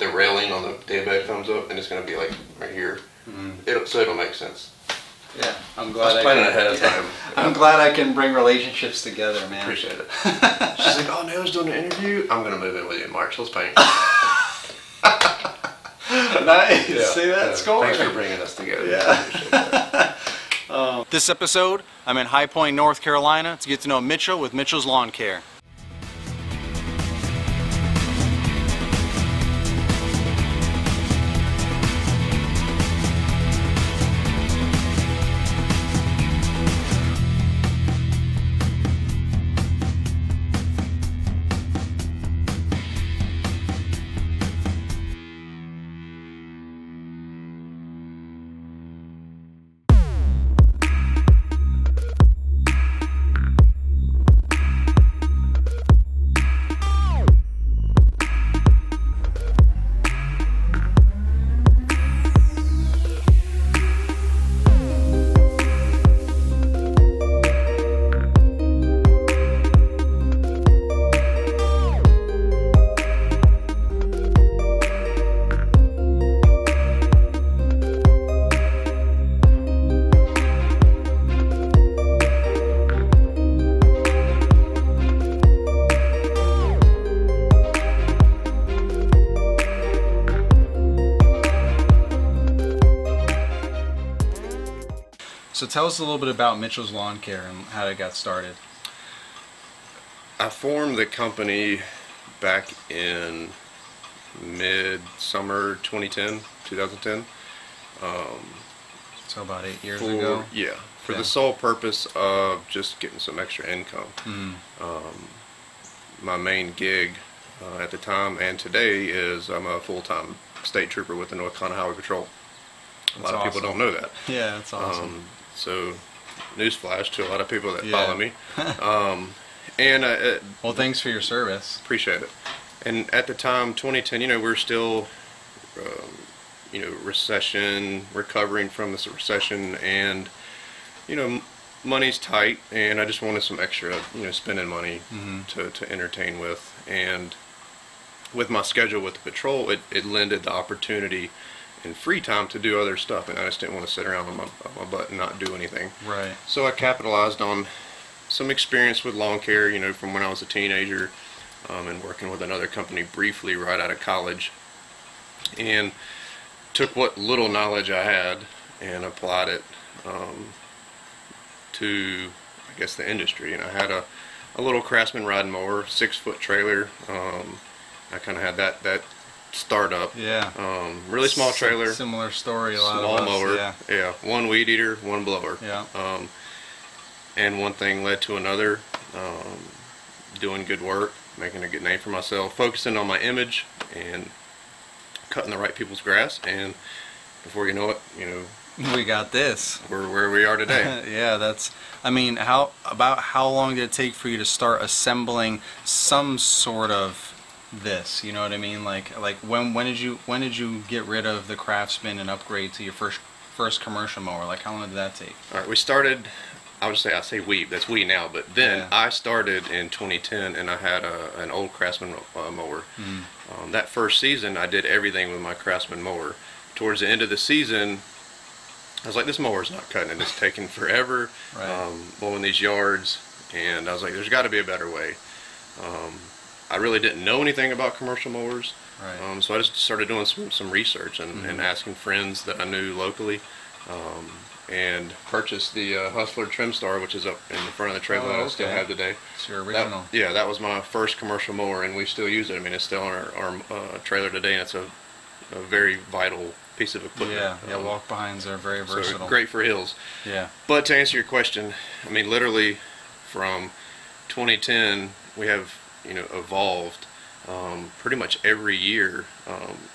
the railing on the daybed comes up, and it's going to be like right here. So it'll make sense. Yeah, I'm glad. I was planning ahead of time. I'm glad I can bring relationships together, man. Appreciate it. She's like, "Oh, Neil's doing an interview. I'm gonna move in with you in March. Let's paint." Nice. Yeah. See that score? Thanks for bringing us together. Yeah. This episode, I'm in High Point, North Carolina to get to know Mitchell with Mitchell's Lawn Care. So tell us a little bit about Mitchell's Lawn Care and how it got started. I formed the company back in mid-summer 2010. So about 8 years ago? Yeah, for the sole purpose of just getting some extra income. My main gig at the time and today is I'm a full-time state trooper with the North Carolina Highway Patrol. A lot of people don't know that. Yeah, that's awesome. So, newsflash to a lot of people that follow me. Well, thanks for your service. Appreciate it. And at the time, 2010, we're still, recession, recovering from this recession, and, money's tight, and I just wanted some extra, spending money to entertain with. And with my schedule with the patrol, it lended the opportunity and free time to do other stuff, and I just didn't want to sit around on my butt and not do anything. Right. So I capitalized on some experience with lawn care, from when I was a teenager, and working with another company briefly right out of college, and took what little knowledge I had and applied it to, I guess, the industry. And I had a little Craftsman riding mower, 6-foot trailer. I kind of had that startup. Yeah. Really small trailer. Similar story. A lot small of us, mower. Yeah. One weed eater, one blower. Yeah. And one thing led to another. Doing good work, making a good name for myself, focusing on my image, and cutting the right people's grass. And before you know it, we got this. We're where we are today. Yeah, that's. I mean, how long did it take for you to start assembling some sort of this? You know what I mean? Like when did you get rid of the Craftsman and upgrade to your first commercial mower? Like, how long did that take? All right, we started. I say we. That's we now. But then I started in 2010, and I had an old Craftsman mower. That first season, I did everything with my Craftsman mower. Towards the end of the season, I was like, this mower's not cutting it. It's taking forever. Right. Mowing these yards, and I was like, there's got to be a better way. I really didn't know anything about commercial mowers, right. So I just started doing some research and asking friends that I knew locally, and purchased the Hustler Trim Star, which is up in the front of the trailer that I still have today. It's your original. That was my first commercial mower, and we still use it. I mean, it's still on our trailer today, and it's a very vital piece of equipment. Yeah, walk behinds are very versatile. So great for hills. Yeah. But to answer your question, I mean, literally from 2010, we have evolved pretty much every year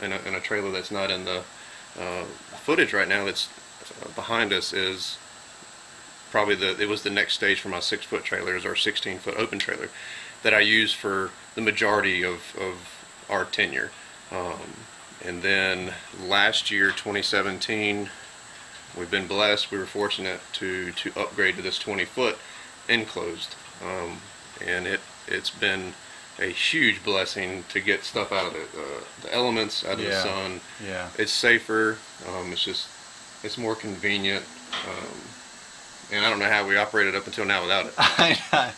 in a trailer that's not in the footage right now. That's behind us is probably it was the next stage for my 6-foot trailers, or 16-foot open trailer, that I used for the majority of our tenure. And then last year, 2017, we've been blessed. We were fortunate to upgrade to this 20-foot enclosed, and it's been a huge blessing to get stuff out of the elements, out of the sun. Yeah. It's safer. It's more convenient. And I don't know how we operated up until now without it.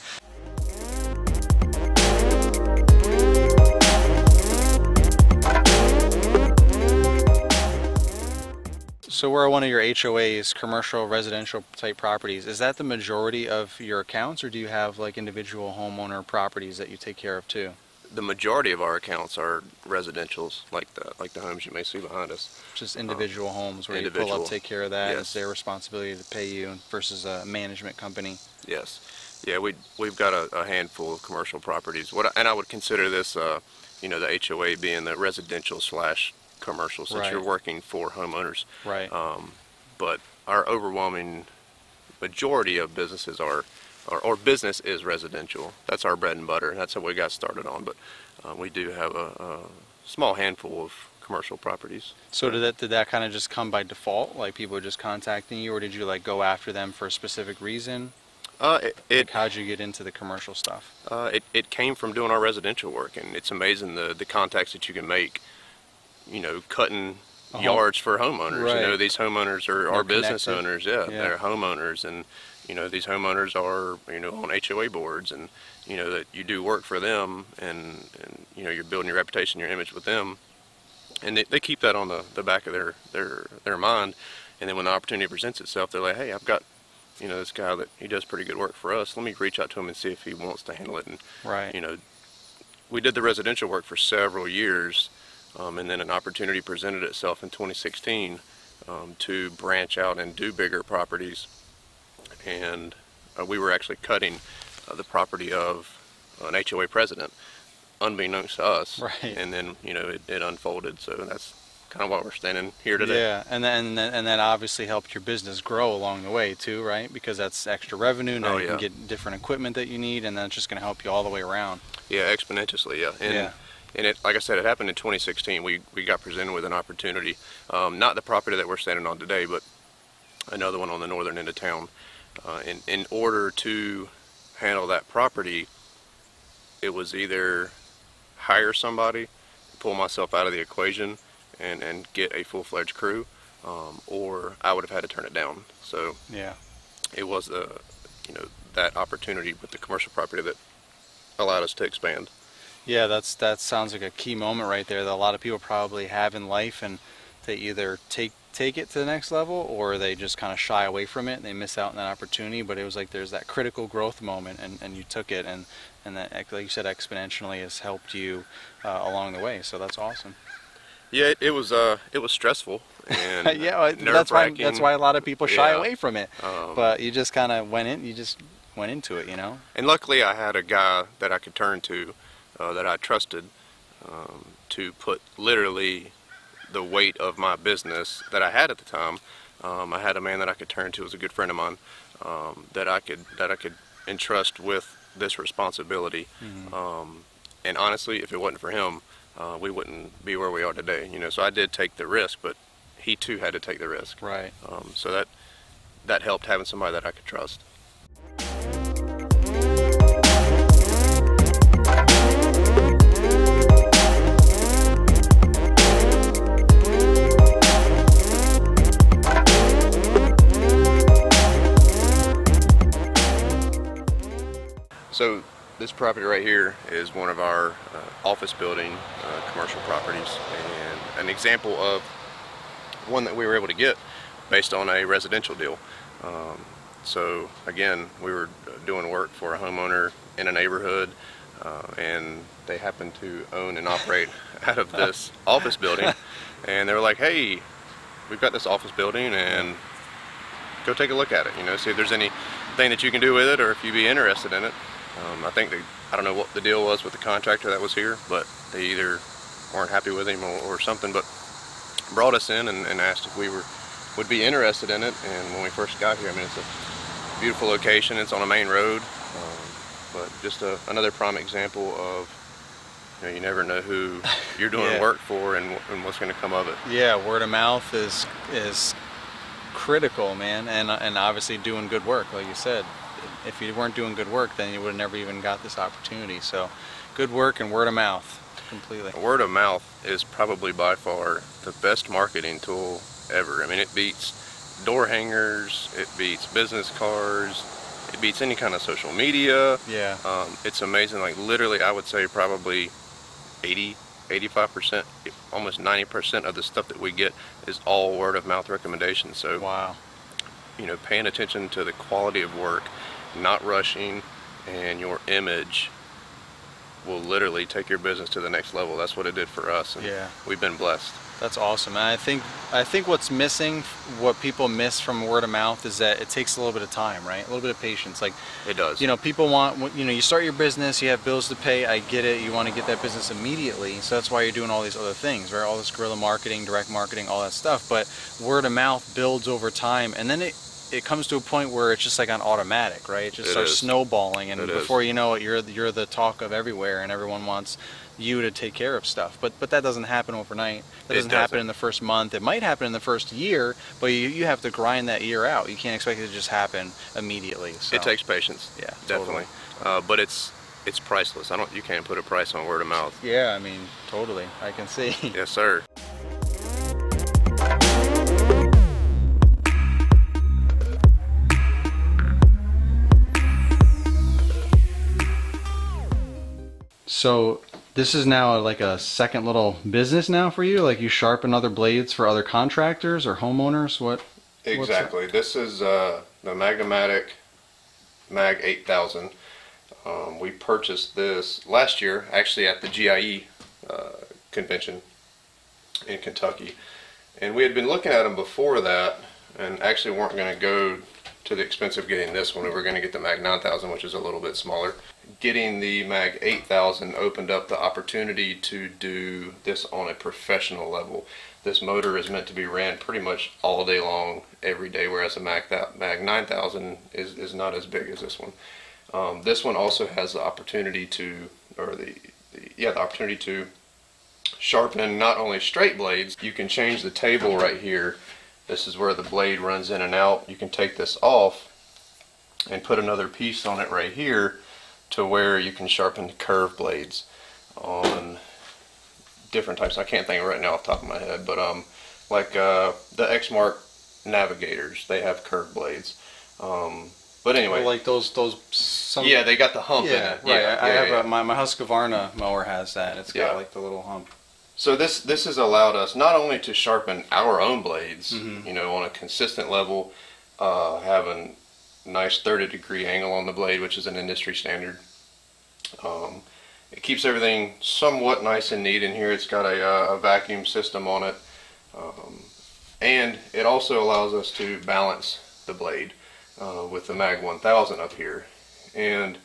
So we're one of your HOAs, commercial residential type properties. Is that the majority of your accounts, or do you have like individual homeowner properties that you take care of too? The majority of our accounts are residentials, like the homes you may see behind us. Just individual homes where you pull up, take care of that. Yes. It's their responsibility to pay you versus a management company. Yes. Yeah, we've got a handful of commercial properties. And I would consider this, you know, the HOA being the residential slash commercial, since you're working for homeowners. Right. But our overwhelming majority of businesses or business is residential. That's our bread and butter. That's how we got started on. But we do have a small handful of commercial properties. So did that kind of just come by default? Like people were just contacting you, or did you like go after them for a specific reason? Like how'd you get into the commercial stuff? It came from doing our residential work, and it's amazing the contacts that you can make. You know, cutting yards for homeowners. Right. You know, these homeowners are business owners. Yeah, Yeah. they're homeowners, and you know, these homeowners are, you know, on HOA boards, and you know that you do work for them, and you know, you're building your reputation, your image with them, and they keep that on the back of their mind. And then when the opportunity presents itself, they're like, hey, I've got, you know, this guy that he does pretty good work for us. Let me reach out to him and see if he wants to handle it. And you know, we did the residential work for several years. And then an opportunity presented itself in 2016 to branch out and do bigger properties. And we were actually cutting the property of an HOA president, unbeknownst to us. Right. And then, you know, it unfolded. So that's kind of why we're standing here today. Yeah, and that obviously helped your business grow along the way too, right? Because that's extra revenue. Now you can get different equipment that you need, and that's just going to help you all the way around. Yeah, exponentially. Yeah. And it, like I said, it happened in 2016. We got presented with an opportunity, not the property that we're standing on today, but another one on the northern end of town. In order to handle that property, it was either hire somebody, pull myself out of the equation, and get a full-fledged crew, or I would have had to turn it down. So yeah, it was you know, that opportunity with the commercial property that allowed us to expand. Yeah, that sounds like a key moment right there that a lot of people probably have in life, and they either take it to the next level, or they just kind of shy away from it and they miss out on that opportunity. But it was like there's that critical growth moment, and you took it, and that, like you said, exponentially has helped you along the way. So that's awesome. Yeah, it was stressful and yeah, that's why a lot of people shy away from it. But you just kind of went into it, you know. And luckily, I had a guy that I could turn to, that I trusted, to put literally the weight of my business that I had at the time. I had a man that I could turn to, as a good friend of mine, that I could entrust with this responsibility. And honestly, if it wasn't for him, we wouldn't be where we are today. You know, so I did take the risk, but he too had to take the risk. Right. So that helped, having somebody that I could trust. So this property right here is one of our office building commercial properties, and an example of one that we were able to get based on a residential deal. So again, we were doing work for a homeowner in a neighborhood, and they happened to own and operate out of this office building, and they were like, hey, we've got this office building, and go take a look at it, you know, see if there's anything that you can do with it, or if you'd be interested in it. I don't know what the deal was with the contractor that was here, but they either weren't happy with him or something, but brought us in and asked if we would be interested in it. And when we first got here, I mean, it's a beautiful location, it's on a main road, but just another prime example of, you know, you never know who you're doing work for and what's going to come of it. Yeah, word of mouth is critical, man, and obviously doing good work, like you said. If you weren't doing good work, then you would have never even got this opportunity. So Good work and word of mouth. Completely. Word of mouth is probably by far the best marketing tool ever. I mean, it beats door hangers, it beats business cards, it beats any kind of social media. Yeah. It's amazing. Like literally, I would say probably 85%, almost 90% of the stuff that we get is all word of mouth recommendations. So, wow. you know, paying attention to the quality of work, not rushing, and your image will literally take your business to the next level. That's what it did for us, and yeah, we've been blessed. That's awesome. And I think what's missing, what people miss from word of mouth, is that it takes a little bit of time, right? A little bit of patience. Like, it does. You know, people want, you know, you start your business, you have bills to pay. I get it. You want to get that business immediately, so that's why you're doing all these other things, right? All this guerrilla marketing, direct marketing, all that stuff. But word of mouth builds over time, and then it comes to a point where it's just like on automatic, right? It just starts snowballing, and before you know it, you're the talk of everywhere, and everyone wants you to take care of stuff. But that doesn't happen overnight. That doesn't happen in the first month. It might happen in the first year, but you have to grind that year out. You can't expect it to just happen immediately. So. It takes patience. Yeah, definitely. Totally. But it's priceless. You can't put a price on word of mouth. Yeah, I mean, totally. I can see. Yes, sir. So this is now like a second little business now for you? Like you sharpen other blades for other contractors or homeowners? What? Exactly. This is the Mag-O-Matic Mag 8000. We purchased this last year, actually at the GIE convention in Kentucky. And we had been looking at them before that, and actually weren't going to go to the expense of getting this one. We were going to get the Mag 9000, which is a little bit smaller. Getting the Mag 8000 opened up the opportunity to do this on a professional level. This motor is meant to be ran pretty much all day long, every day, whereas the Mag 9000 is not as big as this one. This one also has the opportunity to, the opportunity to sharpen not only straight blades. You can change the table right here. This is where the blade runs in and out. You can take this off and put another piece on it right here to where you can sharpen curved blades on different types. I can't think right now off the top of my head, but like the Exmark Navigators, they have curved blades. But anyway, like those yeah, they got the hump in it. Right. I have my Husqvarna mower has that. It's got like the little hump. So this has allowed us not only to sharpen our own blades, you know, on a consistent level, having nice 30-degree angle on the blade, which is an industry standard. It keeps everything somewhat nice and neat in here. It's got a vacuum system on it, and it also allows us to balance the blade with the Mag 1000 up here. And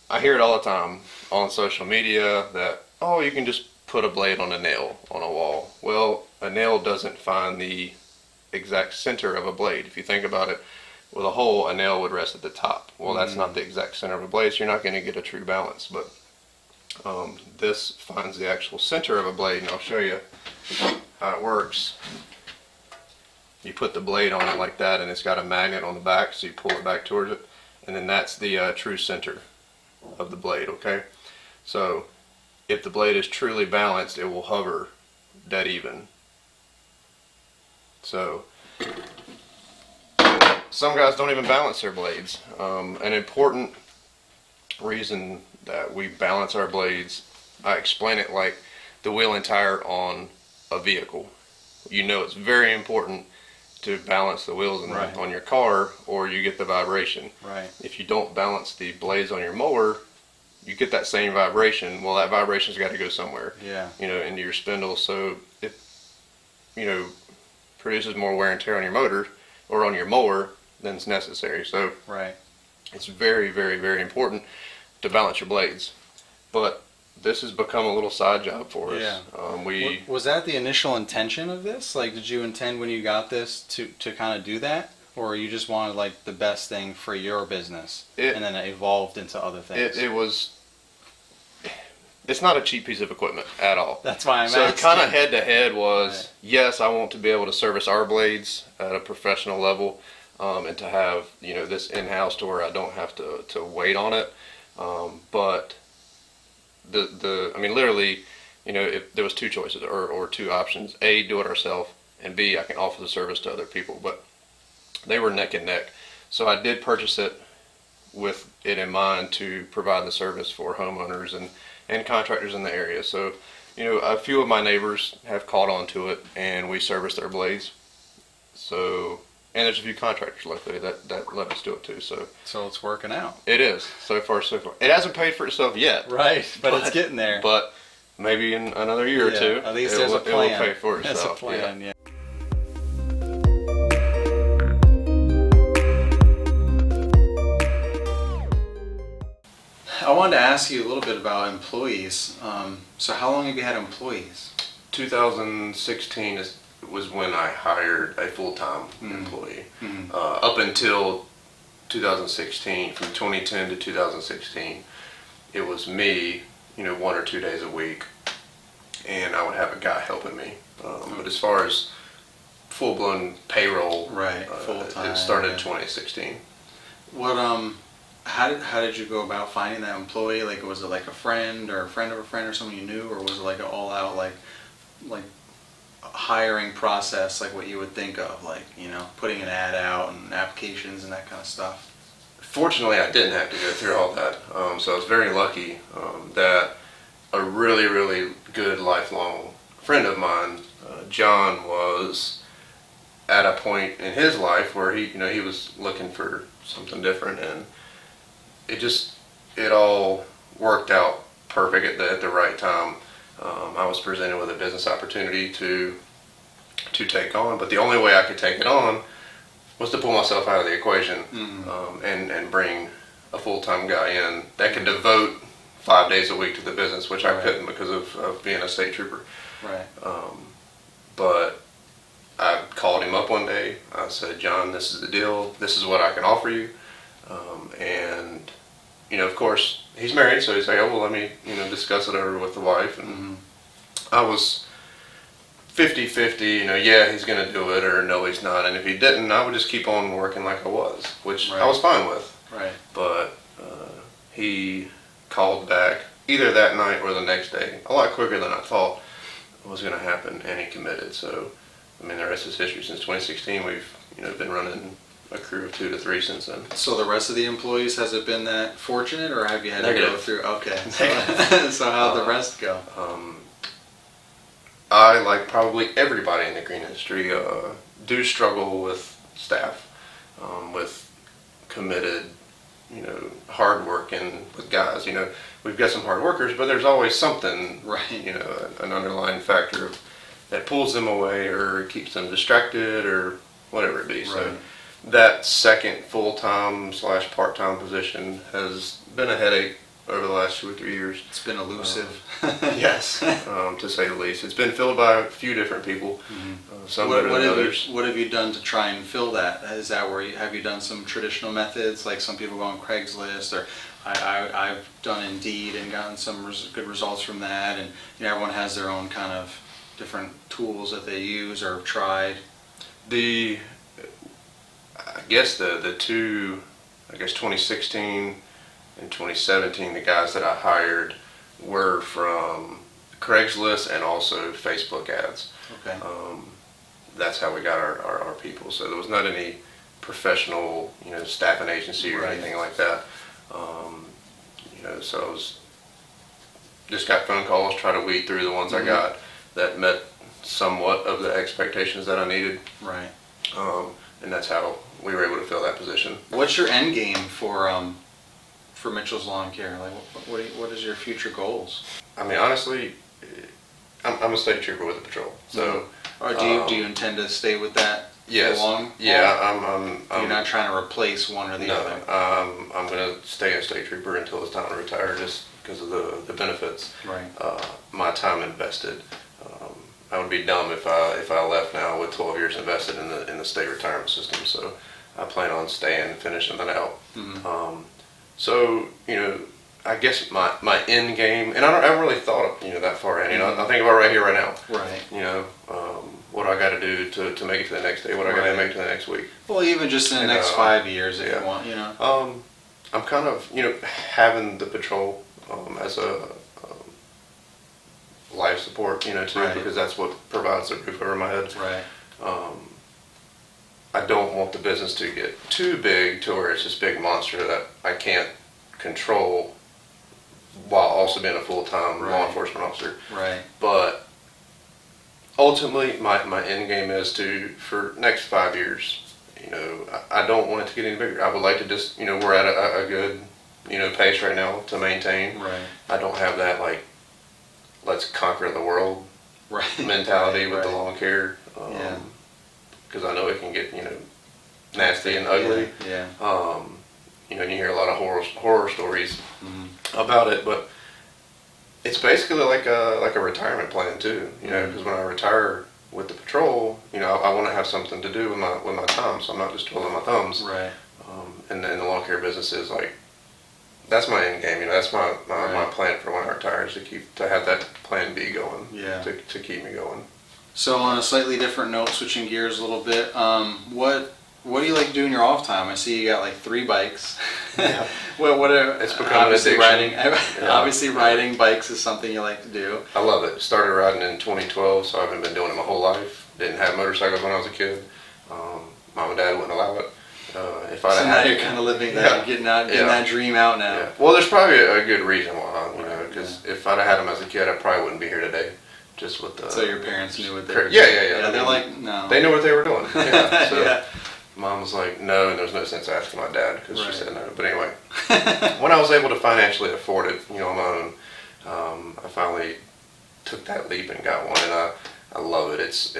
I hear it all the time on social media that, oh, you can just put a blade on a nail on a wall. Well, a nail doesn't find the exact center of a blade. If you think about it, with a hole, a nail would rest at the top. Well, that's not the exact center of a blade, so you're not going to get a true balance. But this finds the actual center of a blade, and I'll show you how it works. You put the blade on it like that, and it's got a magnet on the back, so you pull it back towards it, and then that's the true center of the blade, okay? So if the blade is truly balanced, it will hover dead even. So some guys don't even balance their blades. An important reason that we balance our blades, I explain it like the wheel and tire on a vehicle. You know, it's very important to balance the wheels on your car, or you get the vibration. Right. If you don't balance the blades on your mower, you get that same vibration. Well, that vibration's got to go somewhere. Yeah. You know, into your spindle, so it, you know, produces more wear and tear on your motor or on your mower than is necessary. So right. It's very, very, very important to balance your blades. But this has become a little side job for us. Yeah. Was that the initial intention of this? Like, did you intend when you got this to kind of do that? Or you just wanted like the best thing for your business, and then it evolved into other things? It's not a cheap piece of equipment at all. That's why I'm asking. So kind of head to head was, yes, I want to be able to service our blades at a professional level, and to have, you know, this in-house to where I don't have to wait on it. But I mean, literally, if there was two choices or two options: A, do it ourselves, and B, I can offer the service to other people. But they were neck and neck. So I did purchase it with it in mind to provide the service for homeowners and contractors in the area. So, a few of my neighbors have caught on to it, and we service their blades. So, and there's a few contractors locally that let us do it too. So it's working out. it is, so far so far. It hasn't paid for itself yet. Right, but it's getting there. But maybe in another year or two, at least there's a plan. It will pay for itself. There's a plan, yeah. I wanted to ask you a little bit about employees. So how long have you had employees? 2016 was when I hired a full-time employee. Up until 2016, from 2010 to 2016, it was me, 1 or 2 days a week, and I would have a guy helping me. But as far as full-blown payroll, full-time, it started in 2016. What how did you go about finding that employee? Like, was it like a friend or a friend of a friend or someone you knew, or was it like an all-out like hiring process, like what you would think of, like, putting an ad out and applications and that kind of stuff? Fortunately, I didn't have to go through all that. So I was very lucky that a really, really good lifelong friend of mine, John, was at a point in his life where he was looking for something different, and it all worked out perfect at the right time. I was presented with a business opportunity to take on, but the only way I could take it on was to pull myself out of the equation and bring a full-time guy in that could devote 5 days a week to the business, which I couldn't because of being a state trooper. Right. But I called him up one day. I said, John, this is the deal. This is what I can offer you. And of course, he's married, so he's like, oh, well, let me, discuss it over with the wife. And I was 50-50, yeah, he's going to do it, or no, he's not. And if he didn't, I would just keep on working like I was, which I was fine with. Right. But he called back either that night or the next day, a lot quicker than I thought was going to happen, and he committed. So, I mean, the rest is history. Since 2016, we've, been running a crew of 2 to 3 since then. So the rest of the employees, has it been that fortunate, or have you had to go through? Okay. So how'd the rest go? I, like probably everybody in the green industry, do struggle with staff, with committed, hard-working with guys. We've got some hard workers, but there's always something, an underlying factor that pulls them away or keeps them distracted or whatever it be. So that second full-time / part-time position has been a headache over the last 2 or 3 years. It's been elusive. Yes, to say the least. It's been filled by a few different people, some better than others. What have you done to try and fill that? Is that where have you done some traditional methods, like some people go on Craigslist, or I've done Indeed and gotten some good results from that, and everyone has their own kind of different tools that they use or have tried? I guess the two, 2016 and 2017, the guys that I hired were from Craigslist and also Facebook ads. Okay. That's how we got our people. So there was not any professional, staffing agency or anything like that. So I just got phone calls, try to weed through the ones I got that met somewhat of the expectations that I needed. Right. And that's how we were able to fill that position. What's your end game for Mitchell's Lawn Care? Like, what is your future goals? I mean, honestly, I'm a state trooper with the patrol. So, or do you intend to stay with that? Yes. Long? Yeah. You're not trying to replace one or the other. I'm going to stay a state trooper until it's time to retire, just because of the benefits. Right. My time invested. I would be dumb if I left now with 12 years invested in the state retirement system. So I plan on staying and finishing that out. So I guess my end game, and I haven't really thought of that far in. I think about right here, right now. Right. What do I got to do to make it to the next day? What do I got to make it to the next week? Well, even just in the next 5 years, if you want. I'm kind of having the patrol as a life support, you know, too, Right. because that's what provides the roof over my head. Right. I don't want the business to get too big to where it's this big monster that I can't control while also being a full-time law enforcement officer. Right. But ultimately, my end game is to, for next 5 years, you know, I don't want it to get any bigger. I would like to just, you know, we're at a good, you know, pace right now to maintain. Right. I don't have that, like, let's conquer the world Right. mentality Right, with the right. lawn care. Yeah. Because I know it can get, you know, nasty and ugly. Yeah. You know, and you hear a lot of horror stories about it, but it's basically like a retirement plan too. You know, because when I retire with the patrol, you know, I want to have something to do with my time, so I'm not just twiddling my thumbs. Right. And then the lawn care business is like, that's my end game. You know, that's my plan for when I retire, is to have that plan B going. Yeah. To keep me going. So on a slightly different note, switching gears a little bit, what do you like to do in your off time? I see you got like 3 bikes. Yeah. what are, It's become obviously an addiction. riding. Yeah. Obviously, riding bikes is something you like to do. I love it. Started riding in 2012, so I haven't been doing it my whole life. Didn't have motorcycles when I was a kid. Mom and Dad wouldn't allow it. If I So now had, you're kind of living that, getting that dream out now. yeah. Well, there's probably a good reason why, you know, because if I'd have had them as a kid, I probably wouldn't be here today. Just with the. So your parents knew what they were doing. Yeah. They're like, no. They knew what they were doing. Yeah. So Yeah. Mom was like, no, and there's no sense asking my dad because Right. she said no. But anyway, when I was able to financially afford it, you know, on my own, I finally took that leap and got one, and I love it. It's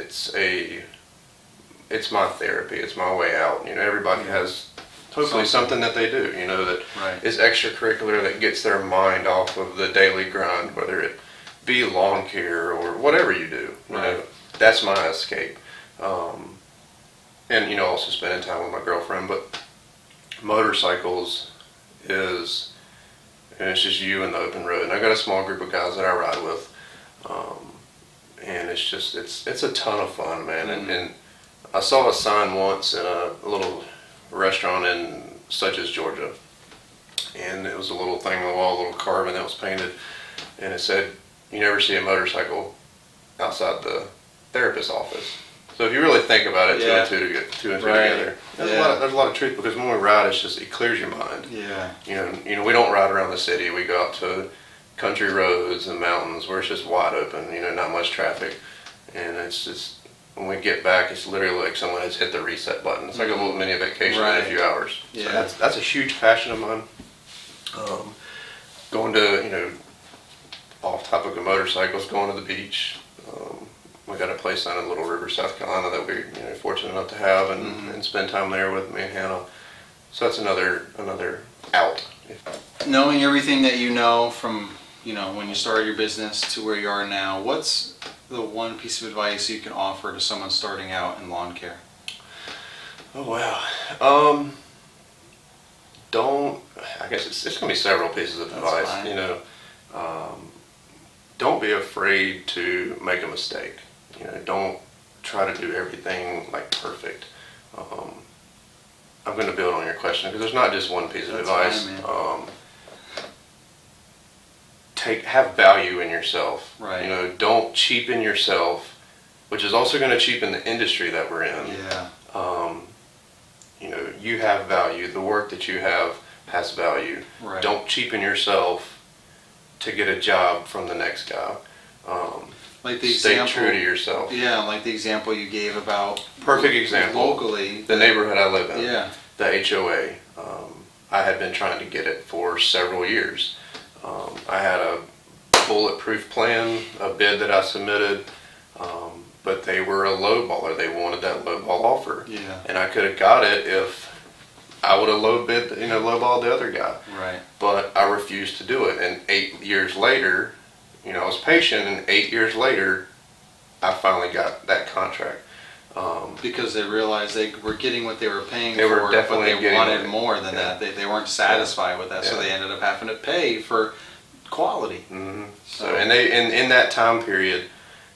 my therapy. It's my way out. You know, everybody has hopefully something that they do, you know, that Right. is extracurricular that gets their mind off of the daily grind, whether it be lawn care or whatever you do. You Right. know, that's my escape. And, you know, also spending time with my girlfriend. But motorcycles is, and it's just you and the open road. And I got a small group of guys that I ride with. And it's just, it's a ton of fun, man. And I saw a sign once in a little restaurant in Suches, Georgia. And it was a little thing on the wall, a little carving that was painted. And it said, you never see a motorcycle outside the therapist's office. So if you really think about it, Yeah. two and two Right. together, there's, Yeah. there's a lot of truth, because when we ride, it clears your mind. Yeah. You know, we don't ride around the city. We go out to country roads and mountains where it's just wide open. You know, not much traffic, and it's just, when we get back, it's literally like someone has hit the reset button. It's like a little mini vacation in a few hours. Yeah. So that's a huge passion of mine. Going to, you know, off topic of motorcycles, going to the beach. We got a place down in Little River, South Carolina that we're, you know, fortunate enough to have, and spend time there with me and Hannah. So that's another out. Knowing everything that you know from, you know, when you started your business to where you are now, what's the one piece of advice you can offer to someone starting out in lawn care? Oh wow. I guess it's gonna be several pieces of advice. Fine. You know, don't be afraid to make a mistake. You know, don't try to do everything like perfect. I'm going to build on your question, because there's not just one piece of advice. Fine, Have value in yourself. Right. You know, don't cheapen yourself, which is also going to cheapen the industry that we're in. Yeah. You know, you have value. The work that you have has value. Right. Don't cheapen yourself to get a job from the next guy. Like the Stay example, true to yourself. Yeah, like the example you gave about Perfect example. locally. The neighborhood I live in. Yeah. The HOA. I had been trying to get it for several years. I had a bulletproof plan, a bid that I submitted, but they were a lowballer. They wanted that lowball offer. Yeah. And I could have got it if I would have lowballed the other guy. Right. But I refused to do it. And 8 years later, you know, I was patient, and 8 years later, I finally got that contract. Because they realized they were getting what they were paying They were for, definitely but they getting wanted it. more than Yeah. that. They weren't satisfied with that, so Yeah. they ended up having to pay for quality. Mm-hmm. So, and in that time period,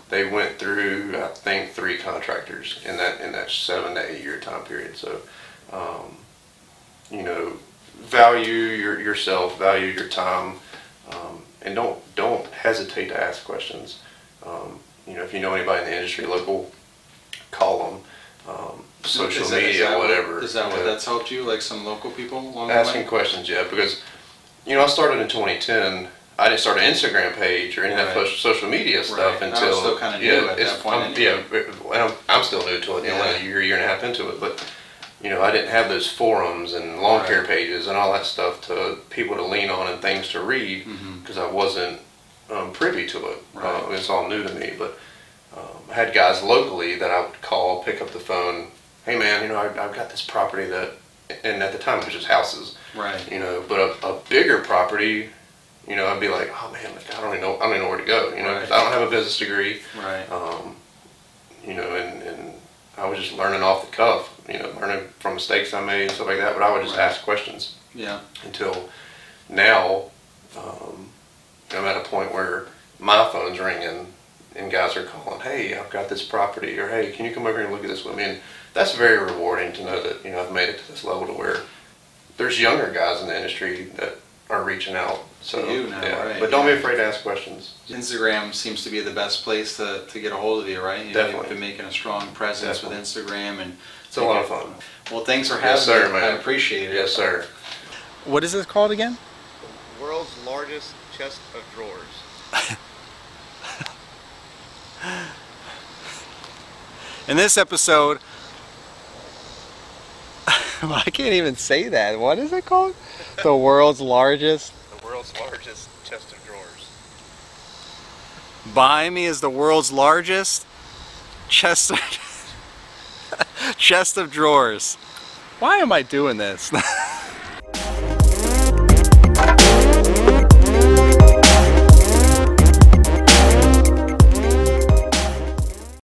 they went through, I think, 3 contractors in that 7 to 8 year time period. So, you know, value yourself, value your time, and don't hesitate to ask questions. You know, if you know anybody in the industry, local, call them. Social media, whatever. Is that what that's helped you? Like some local people along the way? Asking questions, yeah, because, you know, I started in 2010. I didn't start an Instagram page or any of that social media stuff until. I was still kind of new at that point. I'm still new to it. You know, a year and a half into it, but you know, I didn't have those forums and lawn care pages and all that stuff to people to lean on and things to read because I wasn't privy to it. It's all new to me, but I had guys locally that I would call, pick up the phone. Hey man, you know, I've got this property that, and at the time it was just houses. Right. You know, but a bigger property. You know, I'd be like, oh man, like, I don't even know where to go. You know, because I don't have a business degree. Right. You know, and I was just learning off the cuff. You know, learning from mistakes I made and stuff like that. But I would just ask questions. Yeah. Until now, I'm at a point where my phone's ringing and guys are calling. Hey, I've got this property, or hey, can you come over here and look at this with me? And that's very rewarding to know that, you know, I've made it to this level to where there's younger guys in the industry that are reaching out. So you now, right? But don't be afraid to ask questions. Instagram seems to be the best place to get a hold of you, right? Definitely. You've been making a strong presence with Instagram, and it's a lot of fun. Well, thanks for having me. Man. I appreciate it. Yes, sir. What is this called again? The world's largest chest of drawers. In this episode, I can't even say that. What is it called? The world's largest? The world's largest chest of drawers. Behind me is the world's largest chest of drawers. Why am I doing this?